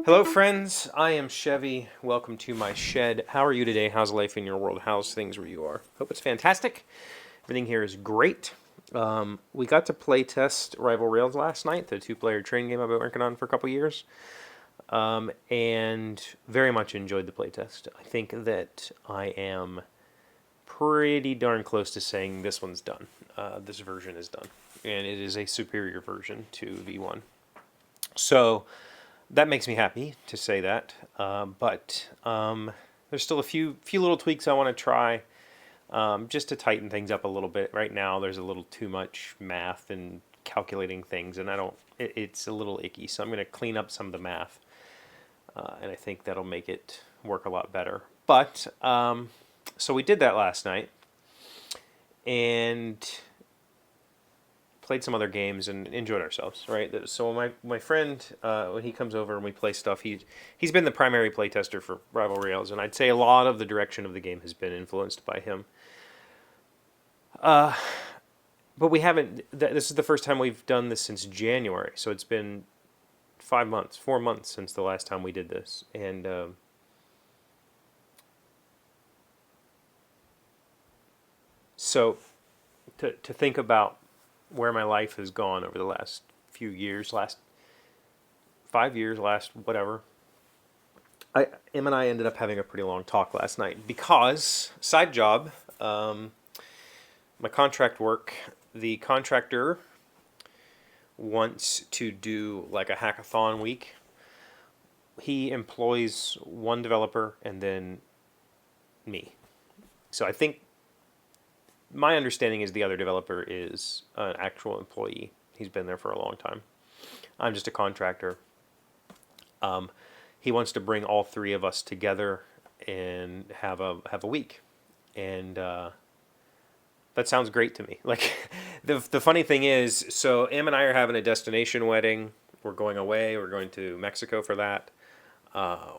Hello, friends. I am Chevee. Welcome to my shed. How are you today? How's life in your world? How's things where you are? Hope it's fantastic. Everything here is great. We got to play test Rival Rails last night, the two-player train game I've been working on for a couple years, and very much enjoyed the playtest. I think that I am pretty darn close to saying this one's done. This version is done, and it is a superior version to V1. So that makes me happy to say that, but there's still a few little tweaks I want to try, just to tighten things up a little bit. Right now, there's a little too much math and calculating things, and I don't. It's a little icky, so I'm going to clean up some of the math, and I think that'll make it work a lot better. But so we did that last night, and played some other games and enjoyed ourselves, right? So my friend, when he comes over and we play stuff, he's been the primary playtester for Rival Rails, and I'd say a lot of the direction of the game has been influenced by him. But we haven't. This is the first time we've done this since January, so it's been 4 months since the last time we did this, and so to think about where my life has gone over the last few years, last 5 years, last whatever. Em and I ended up having a pretty long talk last night because side job, my contract work, the contractor wants to do like a hackathon week. He employs one developer and then me. So I think my understanding is the other developer is an actual employee. He's been there for a long time. I'm just a contractor. He wants to bring all three of us together and have a week, and that sounds great to me. Like the funny thing is, so Em and I are having a destination wedding. We're going away. We're going to Mexico for that.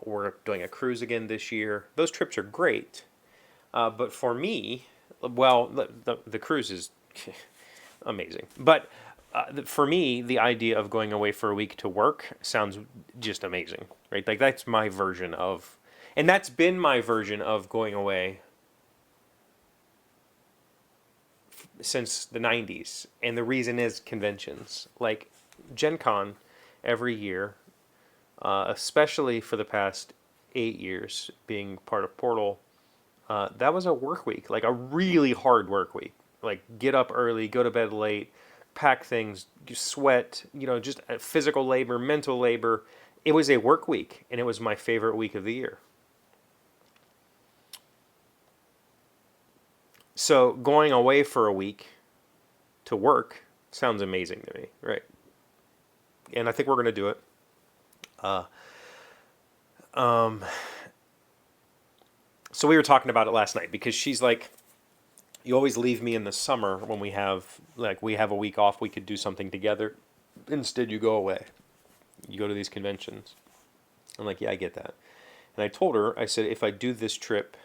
We're doing a cruise again this year. Those trips are great, but for me, well, the cruise is amazing. But for me, the idea of going away for a week to work sounds just amazing, right? Like that's my version of, and that's been my version of going away since the 90s. And the reason is conventions. Like Gen Con every year, especially for the past 8 years being part of Portal, that was a work week, like a really hard work week. Like get up early, go to bed late, pack things, sweat, just physical labor, mental labor. It was a work week, and it was my favorite week of the year. So going away for a week to work sounds amazing to me, right? And I think we're going to do it. Uh, um, so we were talking about it last night because she's like, you always leave me in the summer when we have a week off, we could do something together. Instead, you go away. You go to these conventions. I'm like, yeah, I get that. And I told her, I said, if I do this trip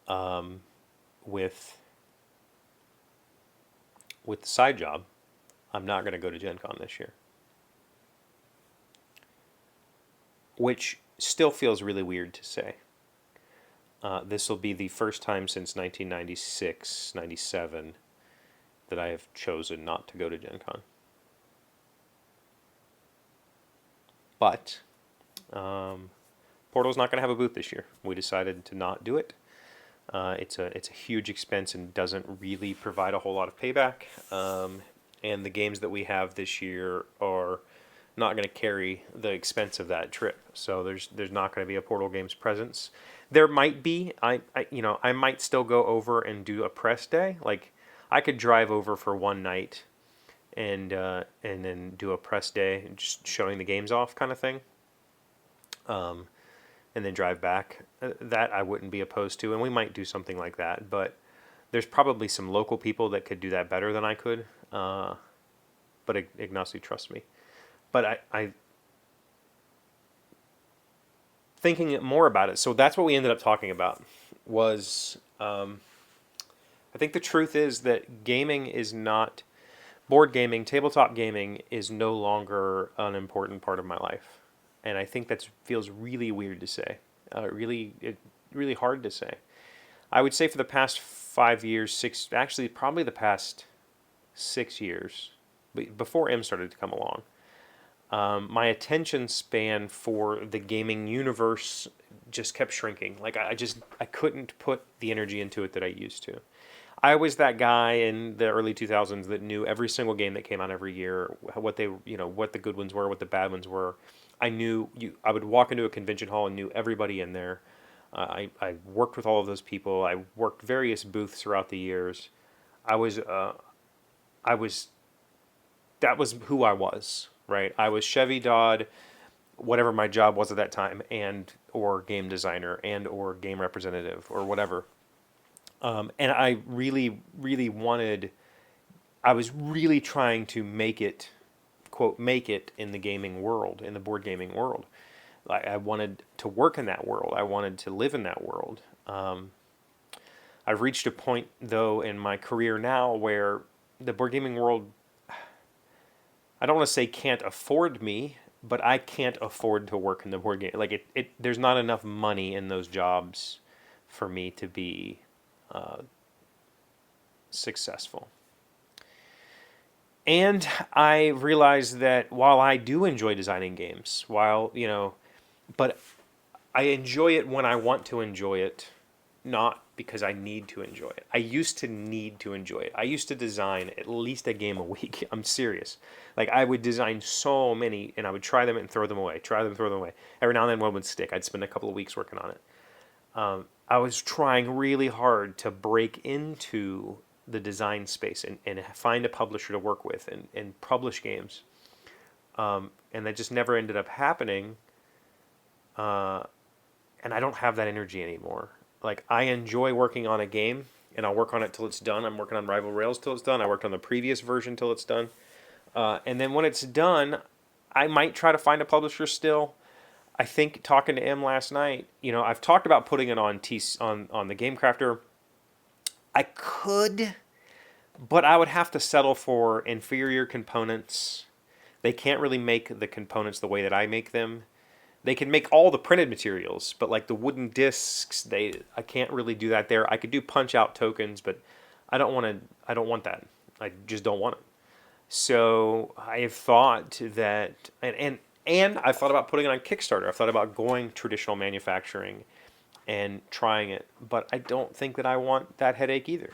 with the side job, I'm not going to go to Gen Con this year. Which still feels really weird to say. This will be the first time since 1996, 97 that I have chosen not to go to Gen Con. But Portal's not going to have a booth this year. We decided to not do it. It's a huge expense and doesn't really provide a whole lot of payback. And the games that we have this year are not going to carry the expense of that trip. So there's not going to be a Portal Games presence. There might be. I might still go over and do a press day. Like I could drive over for one night and then do a press day, just showing the games off kind of thing. And then drive back. That I wouldn't be opposed to, and we might do something like that. But there's probably some local people that could do that better than I could. But Ignacy trusts me. But I thinking more about it. So that's what we ended up talking about. Was I think the truth is that gaming is not board gaming, tabletop gaming is no longer an important part of my life. and I think that feels really weird to say. Really hard to say. I would say for the past 5 years, actually probably the past 6 years, before M started to come along, my attention span for the gaming universe just kept shrinking. Like I couldn't put the energy into it that I used to. I was that guy in the early 2000s that knew every single game that came out every year, what what the good ones were, what the bad ones were. I would walk into a convention hall and knew everybody in there. I worked with all of those people. I worked various booths throughout the years. I was, uh, I was, that was who I was, right? I was Chevee Dodd, whatever my job was at that time, and or game designer, and or game representative, or whatever. And I really, really wanted. I was really trying to make it, quote, make it in the gaming world, in the board gaming world. I wanted to work in that world. I wanted to live in that world. I've reached a point, though, in my career now where the board gaming world, I don't want to say can't afford me, but I can't afford to work in the board game. Like there's not enough money in those jobs for me to be successful. And I realized that while I do enjoy designing games, but I enjoy it when I want to enjoy it, not because I need to enjoy it. I used to need to enjoy it. I used to design at least a game a week. I'm serious. Like I would design so many, and I would try them and throw them away. Try them, throw them away. Every now and then one would stick. I'd spend a couple of weeks working on it. I was trying really hard to break into the design space and find a publisher to work with and publish games. And that just never ended up happening. And I don't have that energy anymore. Like I enjoy working on a game, and I'll work on it till it's done. I'm working on Rival Rails till it's done. I worked on the previous version till it's done. And then when it's done, I might try to find a publisher still. I think talking to M last night, I've talked about putting it on on the Game Crafter. I could, but I would have to settle for inferior components. They can't really make the components the way that I make them. They can make all the printed materials, but like the wooden discs, I can't really do that there. I could do punch out tokens, but I don't want that. I just don't want it. So I have thought that, and I've thought about putting it on Kickstarter. I've thought about going traditional manufacturing and trying it, but I don't think that I want that headache either.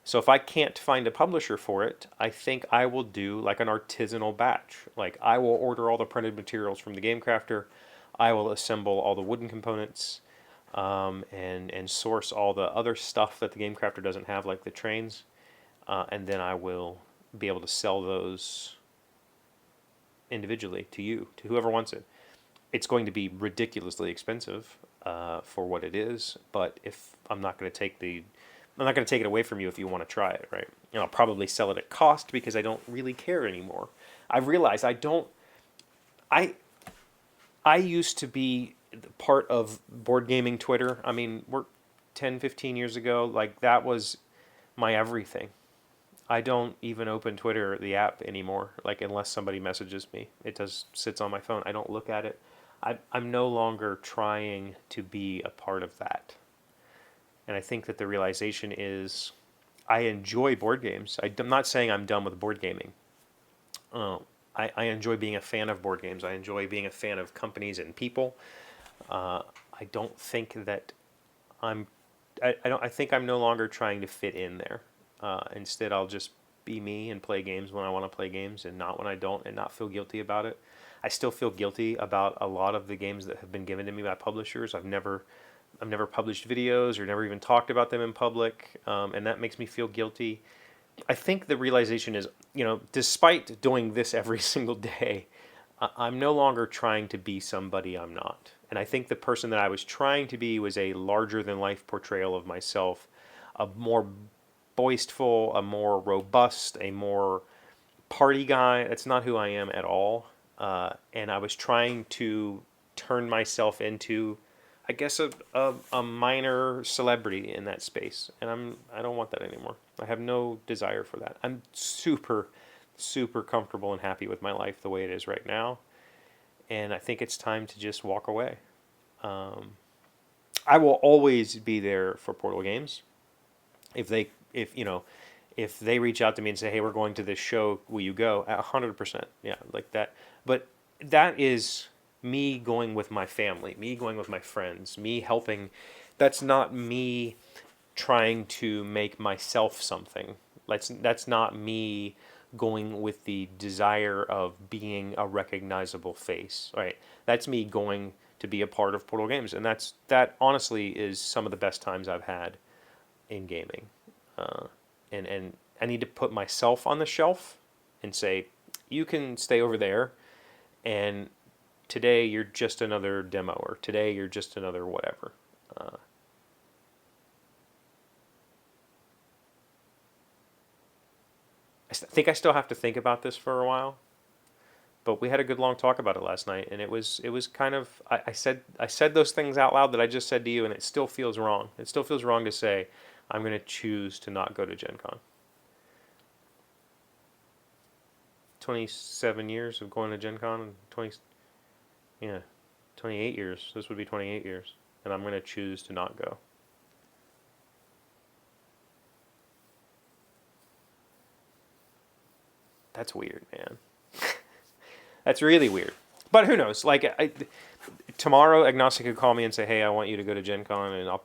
So if I can't find a publisher for it, I think I will do like an artisanal batch. Like I will order all the printed materials from the Game Crafter. I will assemble all the wooden components, and source all the other stuff that the Game Crafter doesn't have, like the trains, and then I will be able to sell those individually to whoever wants it. It's going to be ridiculously expensive for what it is, but if I'm not going to take it away from you if you want to try it, right? And I'll probably sell it at cost because I don't really care anymore. I realize I used to be part of board gaming Twitter. I mean, we're 10, 15 years ago. Like, that was my everything. I don't even open Twitter, the app, anymore. Like, unless somebody messages me. It just sits on my phone. I don't look at it. I'm no longer trying to be a part of that. And I think that the realization is I enjoy board games. I'm not saying I'm done with board gaming. I enjoy being a fan of board games. I enjoy being a fan of companies and people. I don't think that I think I'm no longer trying to fit in there. Instead, I'll just be me and play games when I want to play games and not when I don't, and not feel guilty about it. I still feel guilty about a lot of the games that have been given to me by publishers. I've never published videos or never even talked about them in public, and that makes me feel guilty. I think the realization is, despite doing this every single day, I'm no longer trying to be somebody I'm not. And I think the person that I was trying to be was a larger than life portrayal of myself, a more boastful, a more robust, a more party guy. That's not who I am at all. And I was trying to turn myself into, I guess, a minor celebrity in that space, and I don't want that anymore. I have no desire for that. I'm super, super comfortable and happy with my life the way it is right now, and I think it's time to just walk away. I will always be there for Portal Games. If they reach out to me and say, "Hey, we're going to this show, will you go?" 100%, yeah, like that. But that is me going with my family, me going with my friends, me helping. That's not me trying to make myself something. That's not me going with the desire of being a recognizable face, right? That's me going to be a part of Portal Games, and that honestly is some of the best times I've had in gaming. And I need to put myself on the shelf and say, you can stay over there, and today you're just another demo, or today you're just another whatever. I think I still have to think about this for a while, but we had a good long talk about it last night, and it was kind of I said those things out loud that I just said to you, and it still feels wrong. It still feels wrong to say I'm going to choose to not go to Gen Con. 27 years of going to Gen Con, 28 years. This would be 28 years, and I'm going to choose to not go. That's weird, man. That's really weird. But who knows? Like, tomorrow, Agnostic could call me and say, "Hey, I want you to go to Gen Con and I'll,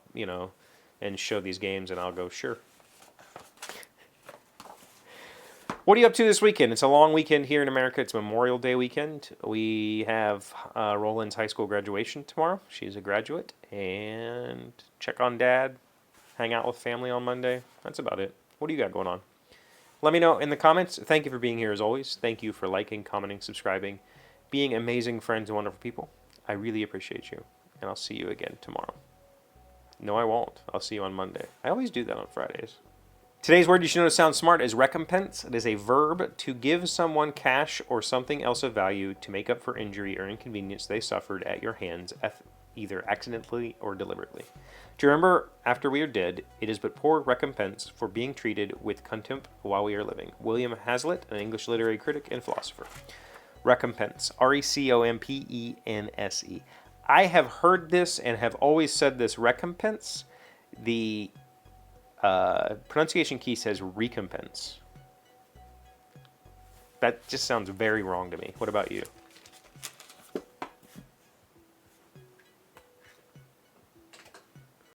and show these games," and I'll go, "Sure." What are you up to this weekend? It's a long weekend here in America. It's Memorial Day weekend. We have Roland's high school graduation tomorrow. She's a graduate. And check on Dad. Hang out with family on Monday. That's about it. What do you got going on? Let me know in the comments. Thank you for being here as always. Thank you for liking, commenting, subscribing, being amazing friends and wonderful people. I really appreciate you. And I'll see you again tomorrow. No, I won't. I'll see you on Monday. I always do that on Fridays. Today's word you should know to sound smart is recompense. It is a verb to give someone cash or something else of value to make up for injury or inconvenience they suffered at your hands, either accidentally or deliberately. To remember after we are dead, it is but poor recompense for being treated with contempt while we are living. William Hazlitt, an English literary critic and philosopher. Recompense. RECOMPENSE. I have heard this and have always said this recompense. The pronunciation key says recompense. That just sounds very wrong to me. What about you?